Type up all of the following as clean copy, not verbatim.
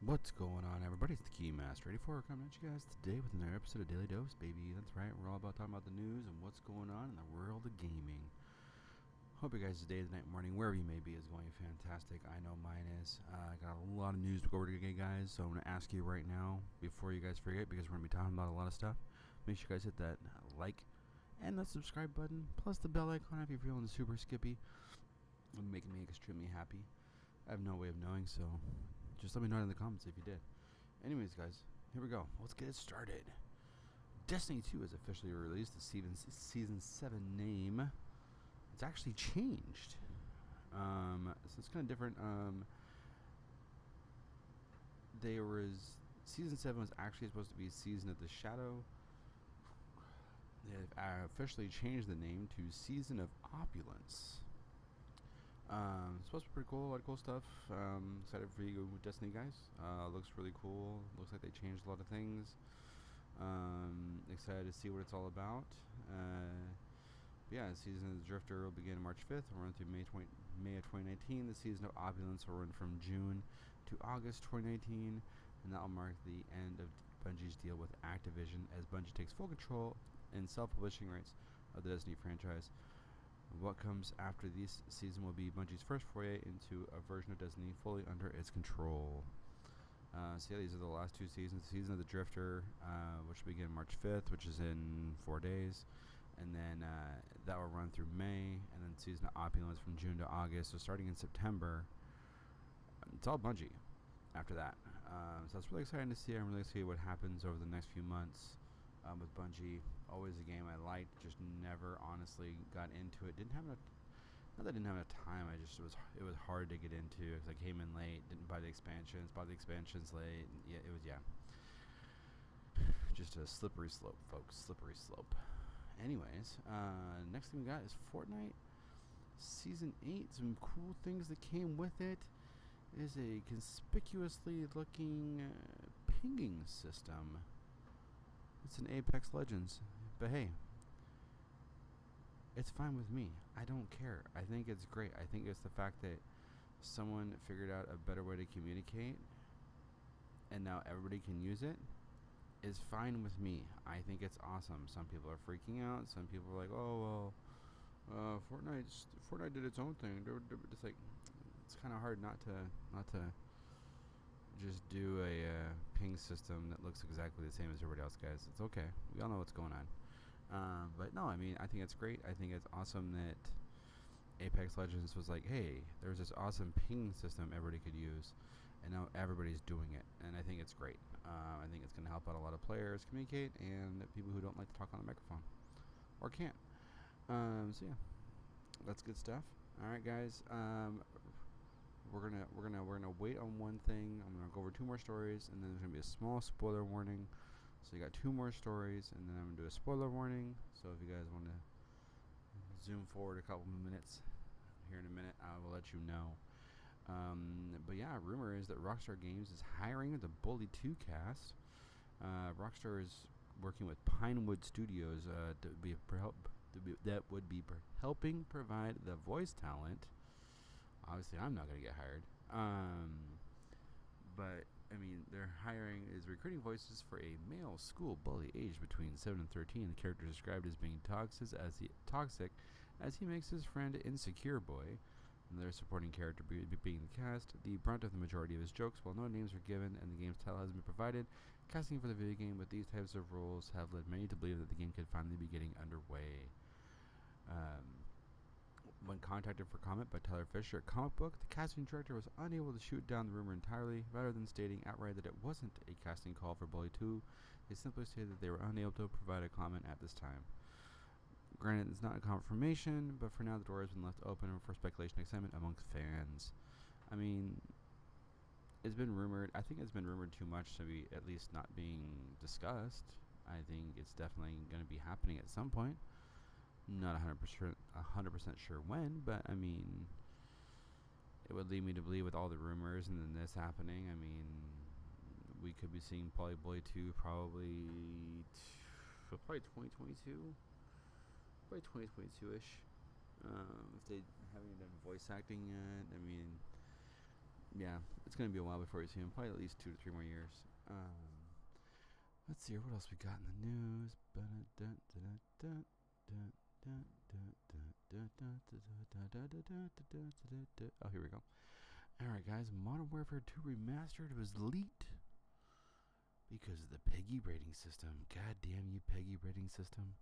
What's going on, everybody? It's the Key Master 84 coming at you guys today with another episode of Daily Dose, baby. That's right, we're all about talking about the news and what's going on in the world of gaming. Hope you guys' day, the night, morning, wherever you may be, is going fantastic. I know mine is. I got a lot of news to go over today, guys, so I'm going to ask you right now, before you guys forget, because we're going to be talking about a lot of stuff, make sure you guys hit that like and the subscribe button, plus the bell icon if you're feeling super skippy. It'll make me extremely happy. I have no way of knowing, so just let me know in the comments if you did. Anyways, guys, here we go. Let's get it started. Destiny 2 has officially released the Season 7 name. It's actually changed. So it's kind of different. Season 7 was actually supposed to be Season of the Shadow. They've officially changed the name to Season of Opulence. It's supposed to be pretty cool, a lot of cool stuff. Excited for you with Destiny, guys. Looks really cool. Looks like they changed a lot of things. Excited to see what it's all about. Yeah, the Season of the Drifter will begin March 5th and run through May of 2019. The Season of Opulence will run from June to August 2019, and that will mark the end of Bungie's deal with Activision as Bungie takes full control and self-publishing rights of the Destiny franchise. What comes after this season will be Bungie's first foray into a version of Destiny fully under its control. So yeah, these are the last two seasons. The Season of the Drifter, which will begin March 5th, which is in 4 days. And then that will run through May. And then Season of Opulence from June to August. So starting in September, it's all Bungie after that. So it's really exciting to see. I'm really excited to see what happens over the next few months. With Bungie, always a game I liked, just never honestly got into it. Not that I didn't have enough time. It was hard to get into because I came in late, didn't buy the expansions, bought the expansions late. And yeah, it was just a slippery slope, folks, slippery slope. Anyways, next thing we got is Fortnite Season 8. Some cool things that came with it is a conspicuously looking pinging system. It's an Apex Legends, but hey, it's fine with me. I don't care. I think it's great. I think it's the fact that someone figured out a better way to communicate and now everybody can use it is fine with me. I think it's awesome. Some people are freaking out. Some people are like, oh, well, Fortnite did its own thing. It's like, it's kind of hard not to just do a ping system that looks exactly the same as everybody else, guys. It's okay. We all know what's going on. But no, I mean, I think it's great. I think it's awesome that Apex Legends was like, hey, there's this awesome ping system everybody could use, and now everybody's doing it. And I think it's great. I think it's going to help out a lot of players communicate and people who don't like to talk on the microphone or can't. So yeah, that's good stuff. All right, guys. We're gonna wait on one thing. I'm gonna go over two more stories, and then there's gonna be a small spoiler warning. So you got two more stories, and then I'm gonna do a spoiler warning. So if you guys want to zoom forward a couple minutes here in a minute, I will let you know. But yeah, rumor is that Rockstar Games is hiring the Bully 2 cast. Rockstar is working with Pinewood Studios that would be helping provide the voice talent. Obviously, I'm not going to get hired. But, I mean, their hiring is recruiting voices for a male school bully aged between 7 and 13. The character described as being toxic as he makes his friend Insecure Boy. And their supporting character being the cast, the brunt of the majority of his jokes, while no names are given and the game's title has been provided. Casting for the video game with these types of roles have led many to believe that the game could finally be getting underway. When contacted for comment by Tyler Fisher at Comic Book, the casting director was unable to shoot down the rumor entirely. Rather than stating outright that it wasn't a casting call for Bully 2, they simply stated that they were unable to provide a comment at this time. Granted, it's not a confirmation, but for now the door has been left open for speculation and excitement amongst fans. I mean, it's been rumored. I think it's been rumored too much to be at least not being discussed. I think it's definitely going to be happening at some point. Not 100% sure when, but I mean, it would lead me to believe with all the rumors and then this happening. I mean, we could be seeing Bully 2 probably 2022, probably 2022-ish. If they haven't done voice acting yet, I mean, yeah, it's gonna be a while before we see him. Probably at least 2 to 3 more years. Let's see here. What else we got in the news? Oh, here we go. Alright, guys. Modern Warfare 2 Remastered was leaked because of the PEGI rating system. God damn you, PEGI rating system.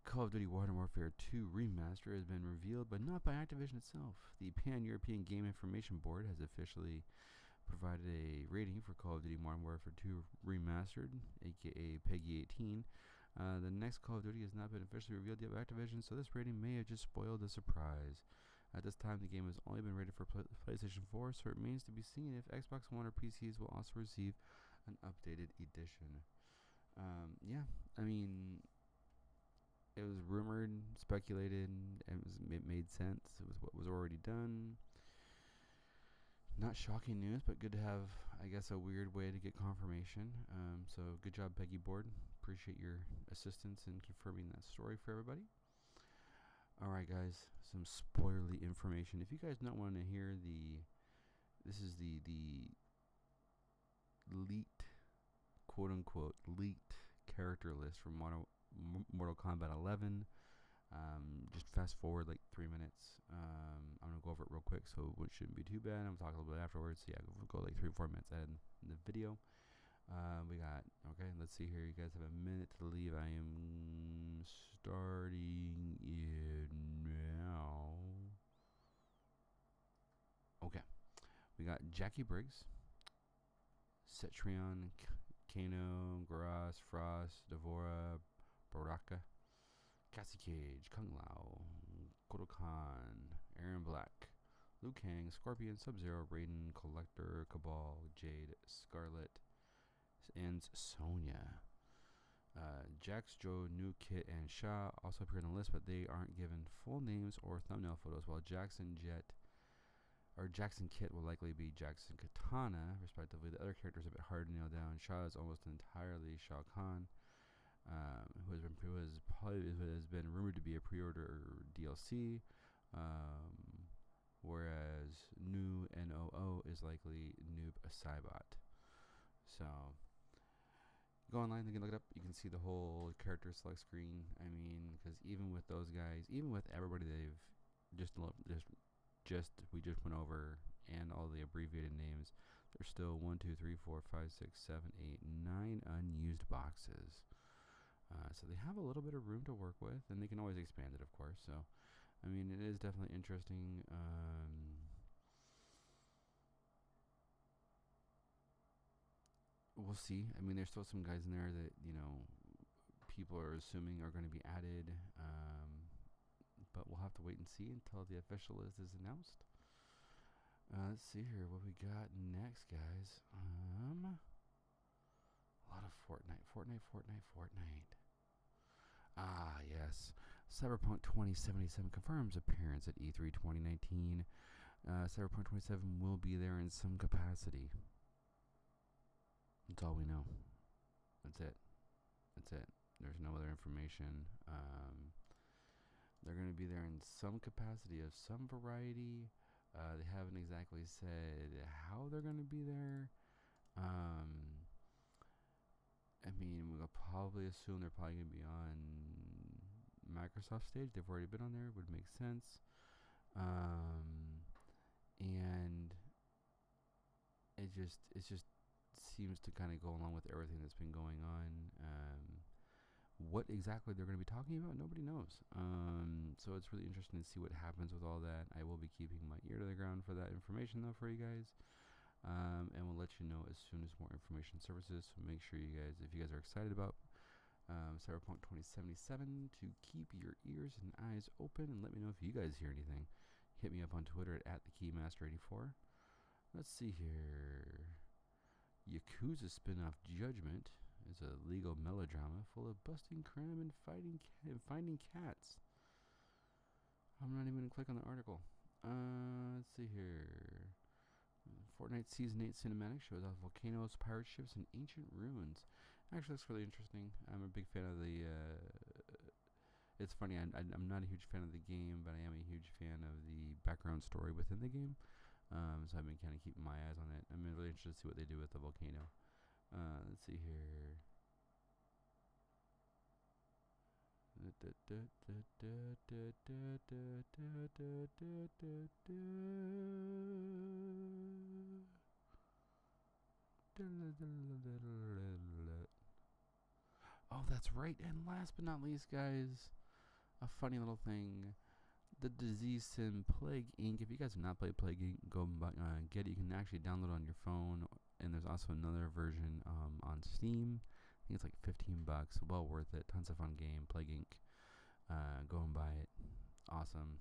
Call of Duty Modern Warfare 2 Remastered has been revealed, but not by Activision itself. The Pan-European Game Information Board has officially provided a rating for Call of Duty Modern Warfare 2 Remastered, aka PEGI 18. The next Call of Duty has not been officially revealed yet by Activision, so this rating may have just spoiled the surprise. At this time, the game has only been rated for PlayStation 4, so it remains to be seen if Xbox One or PCs will also receive an updated edition. Yeah, I mean, it was rumored, speculated, and it made sense. It was what was already done. Not shocking news, but good to have, I guess, a weird way to get confirmation. So good job, PEGI Board. Appreciate your assistance in confirming that story for everybody. Alright, guys, some spoilerly information. If you guys don't want to hear this is the leaked, quote-unquote, leaked character list from Mortal Kombat 11. Just fast forward like 3 minutes. I'm gonna go over it real quick, so it shouldn't be too bad. I'm gonna talk a little bit afterwards. So yeah, we'll go like 3 or 4 minutes ahead in the video. We got, okay, let's see here. You guys have a minute to leave. I am starting it now. Okay, we got Jackie Briggs, Cetrion, Kano, Garas, Frost, Devora, Baraka, Cassie Cage, Kung Lao, Kodo Khan, Aaron Black, Liu Kang, Scorpion, Sub-Zero, Raiden, Collector, Cabal, Jade, Scarlet, and Sonya. Jax, Joe, New Kit, and Sha also appear on the list, but they aren't given full names or thumbnail photos, while Jackson Kit will likely be Jackson Katana, respectively. The other characters are a bit hard to nail down. Sha is almost entirely Shao Kahn, who has been rumored to be a pre-order DLC, whereas New NOO is likely Noob Saibot. So go online, you can look it up. You can see the whole character select screen. I mean, because even with those guys, even with everybody they've we just went over, and all the abbreviated names, there's still 1, 2, 3, 4, 5, 6, 7, 8, 9 unused boxes. So they have a little bit of room to work with, and they can always expand it, of course. So, I mean, it is definitely interesting. We'll see. I mean, there's still some guys in there that, you know, people are assuming are going to be added. But we'll have to wait and see until the official list is announced. Let's see here what we got next, guys. A lot of Fortnite. Ah, yes. Cyberpunk 2077 confirms appearance at E3 2019. Cyberpunk 2077 will be there in some capacity. That's all we know. That's it. There's no other information. They're going to be there in some capacity of some variety. They haven't exactly said how they're going to be there. I mean, we'll probably assume they're probably going to be on Microsoft stage. They've already been on there. Would make sense. And it just seems to kind of go along with everything that's been going on. What exactly they're going to be talking about, nobody knows. So it's really interesting to see what happens with all that. I will be keeping my ear to the ground for that information, though, for you guys. And we'll let you know as soon as more information surfaces. So make sure you guys, if you guys are excited about Cyberpunk 2077, to keep your ears and eyes open and let me know if you guys hear anything. Hit me up on Twitter at @TheKeymaster84. Let's see here. Yakuza spin-off Judgment is a legal melodrama full of busting crime and finding cats. I'm not even going to click on the article. Let's see here. Fortnite Season 8 cinematic shows off volcanoes, pirate ships, and ancient ruins. Actually, looks really interesting. I'm a big fan of the... it's funny, I'm not a huge fan of the game, but I am a huge fan of the background story within the game. So I've been kind of keeping my eyes on it. I'm really interested to see what they do with the volcano. Let's see here. Oh, that's right. And last but not least, guys, a funny little thing. The Disease Sim Plague Inc. If you guys have not played Plague Inc., go get it. You can actually download it on your phone. And there's also another version on Steam. I think it's like $15. Well worth it. Tons of fun game. Plague Inc. Go and buy it. Awesome.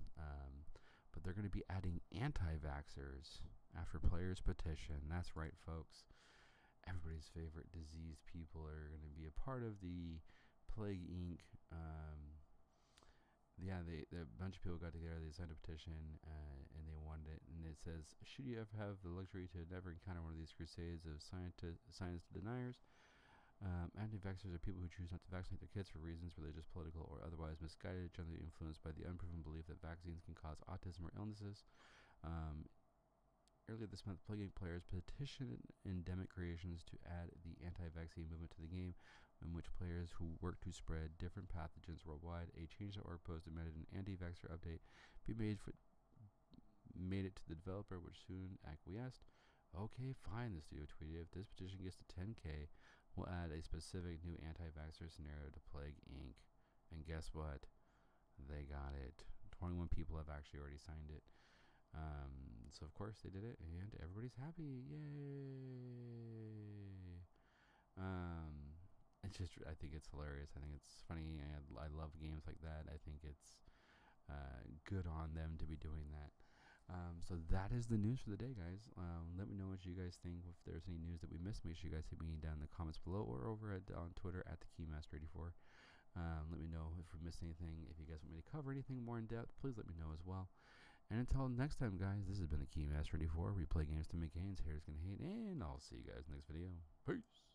But they're going to be adding anti-vaxxers after players petition. That's right, folks. Everybody's favorite diseased people are going to be a part of the Plague Inc. A bunch of people got together. They signed a petition, and they wanted it. And it says, "Should you ever have the luxury to never encounter one of these crusades of science deniers, anti-vaxxers are people who choose not to vaccinate their kids for reasons religious, political, or otherwise misguided, generally influenced by the unproven belief that vaccines can cause autism or illnesses." Earlier this month, Plague Inc. players petitioned Endemic Creations to add the anti-vaccine movement to the game, in which players who work to spread different pathogens worldwide. A change.org post demanded an anti-vaxxer update be made it to the developer, which soon acquiesced. Okay, fine, the studio tweeted. If this petition gets to 10K, we'll add a specific new anti-vaxxer scenario to Plague Inc. And guess what? They got it. 21 people have actually already signed it. So of course they did it, and everybody's happy. Yay! It's just, I think it's hilarious. I think it's funny. I love games like that. I think it's good on them to be doing that. So that is the news for the day, guys. Let me know what you guys think. If there's any news that we missed, make sure you guys hit me down in the comments below or over on Twitter at the Keymaster84. Let me know if we missed anything. If you guys want me to cover anything more in depth, please let me know as well. And until next time, guys, this has been the Keymaster84. We play games to make gains, haters gonna hate, and I'll see you guys next video. Peace!